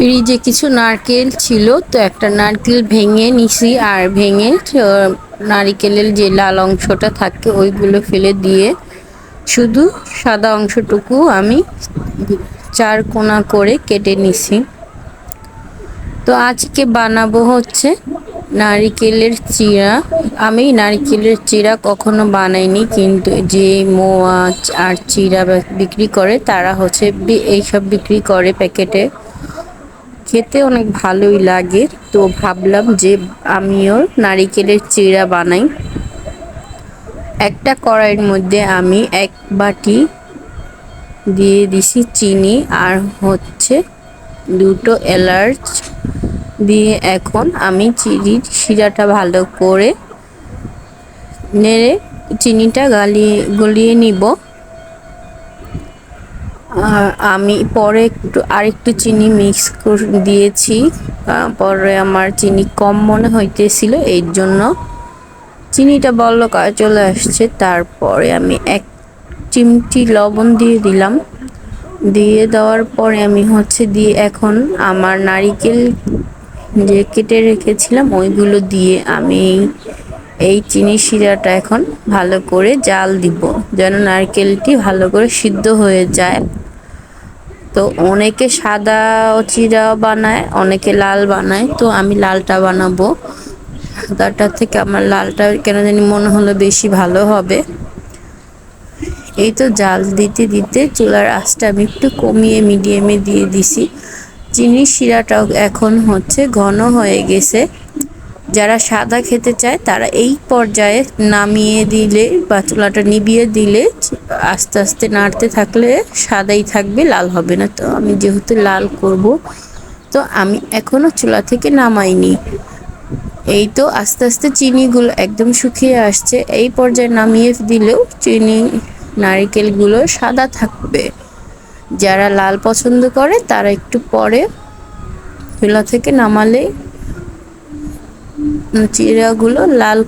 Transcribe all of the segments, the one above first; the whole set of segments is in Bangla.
ফ্রিজে কিছু নারকেল ছিল, তো একটা নারকেল ভেঙে নিছি আর ভেঙে নারিকেলের যে লাল অংশটা থাকে ওইগুলো ফেলে দিয়ে শুধু সাদা অংশটুকু আমি 4 কোনা করে কেটে নিছি। তো আজকে বানাবো হচ্ছে নারিকেলের চিড়া। আমি নারিকেলের চিড়া কখনো বানাইনি, কিন্তু যে মোয়া আর চিড়া বিক্রি করে তারা হচ্ছে এইসব বিক্রি করে প্যাকেটে, খেতে অনেক ভালোই লাগে। তো ভাবলাম যে আমিও নারিকেলের চিড়া বানাই। একটা কড়াইয়ের মধ্যে আমি 1 বাটি দিয়ে দিছি চিনি আর হচ্ছে 2টো এলাচ দিয়ে এখন আমি চিনির শিরাটা ভালো করে নেড়ে চিনিটা গলিয়ে নিব। আর আমি পরে আরেকটু চিনি মিক্স করে দিয়েছি, পরে আমার চিনি কম মনে হইতেছিল, এই জন্য চিনিটা বলকার চলে আসছে। তারপরে আমি 1 চিমটি লবণ দিয়ে দিলাম। দিয়ে দেওয়ার পরে আমি হচ্ছে দিয়ে এখন আমার নারিকেল যে কেটে রেখেছিলাম ওইগুলো দিয়ে আমি এই চিনি শিরাটা এখন ভালো করে জাল দিব, যেন নারকেলটি ভালো করে সিদ্ধ হয়ে যায়। তো অনেকে সাদা চিড়া বানায়, অনেকে লাল বানায়, তো আমি লালটা বানাবো। সাদাটা থেকে আমার লালটা কেন জানি মনে হলো বেশি ভালো হবে। এই তো জাল দিতে দিতে চুলার আঁচটা আমি একটু কমিয়ে মিডিয়ামে দিয়ে দিছি। চিনির শিরাটাও এখন হচ্ছে ঘন হয়ে গেছে। যারা সাদা খেতে চায় তারা এই পর্যায়ে নামিয়ে দিলে বা চুলাটা নিভিয়ে দিলে আস্তে আস্তে নাড়তে থাকলে সাদাই থাকবে, লাল হবে না। তো আমি যেহেতু লাল করব, তো আমি এখনো চুলা থেকে নামাইনি। এই তো আস্তে আস্তে চিনিগুলো একদম শুকিয়ে আসছে। এই পর্যায়ে নামিয়ে দিলেও চিনি নারকেলগুলো সাদা থাকবে। যারা লাল পছন্দ করে তারা একটু পরে চুলা থেকে নামালে চিড়াগুলো লাল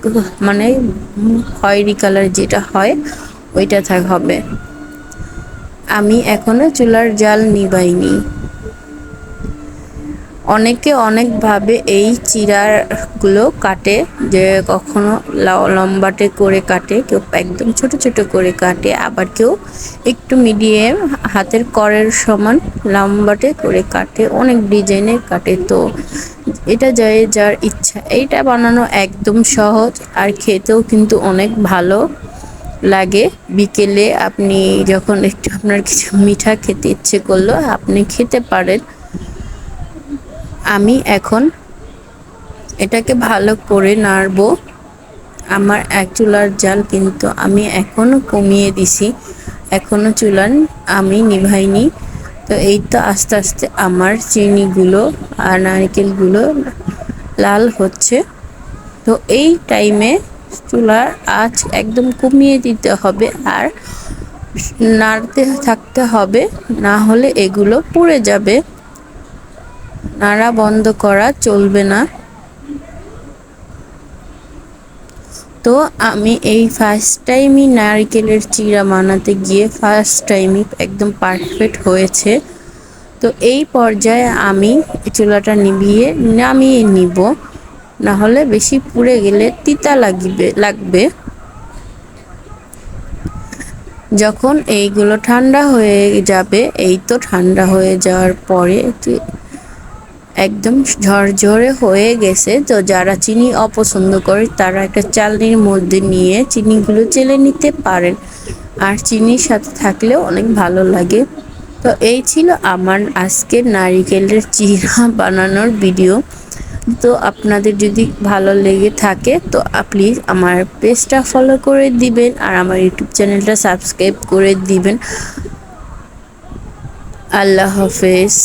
মানে খয়েরি কালার যেটা হয় ওইটা হবে। আমি এখনো চুলার জাল নিভাইনি। অনেকে অনেকভাবে এই চিড়াগুলো কাটে, যে কখনো লম্বাটে করে কাটে, কেউ একদম ছোট ছোট করে কাটে, আবার কেউ একটু মিডিয়াম হাতের করের সমান লম্বাটে করে কাটে, অনেক ডিজাইনের কাটে। তো এটা যার ইচ্ছা। এইটা বানানো একদম সহজ আর খেতেও কিন্তু অনেক ভালো লাগে। বিকেলে আপনি যখন একটু আপনার কিছু মিঠা খেতে ইচ্ছে করলো আপনি খেতে পারেন। আমি এখন এটাকে ভালো করে নাড়বো। আমার এক চুলার জাল কিন্তু আমি এখনো কমিয়ে দিছি, এখনো চুলার আমি নিভাইনি। তো এই তো আস্তে আস্তে আমার চিনিগুলো আর নারকেলগুলো লাল হচ্ছে। তো এই টাইমে চুলার আঁচ একদম কমিয়ে দিতে হবে আর নাড়তে থাকতে হবে, না হলে এগুলো পুড়ে যাবে। নাড়া বন্ধ করা চলবে না। তো আমি এই ফার্স্ট টাইমই নারকেলের চিড়া বানাতে গিয়ে ফার্স্ট টাইমই একদম পারফেক্ট হয়েছে। তো এই পর্যায়ে আমি চুলাটা নামিয়ে নিব, না হলে বেশি পুড়ে গেলে তিতা লাগবে। যখন এইগুলো ঠান্ডা হয়ে যাবে, এই তো ঠান্ডা হয়ে যাওয়ার পরে একদম ঝরঝরে হয়ে গেছে। তো যারা চিনি অপছন্দ করে তারা একটা চালনির মধ্যে নিয়ে চিনিগুলো চেলে নিতে পারেন, আর চিনির সাথে থাকলেও অনেক ভালো লাগে। তো এই ছিল আমার আজকের নারিকেলের চিড়া বানানোর ভিডিও। তো আপনাদের যদি ভালো লেগে থাকে তো প্লিজ আমার পেজটা ফলো করে দিবেন আর আমার ইউটিউব চ্যানেলটা সাবস্ক্রাইব করে দিবেন। আল্লাহ হাফেজ।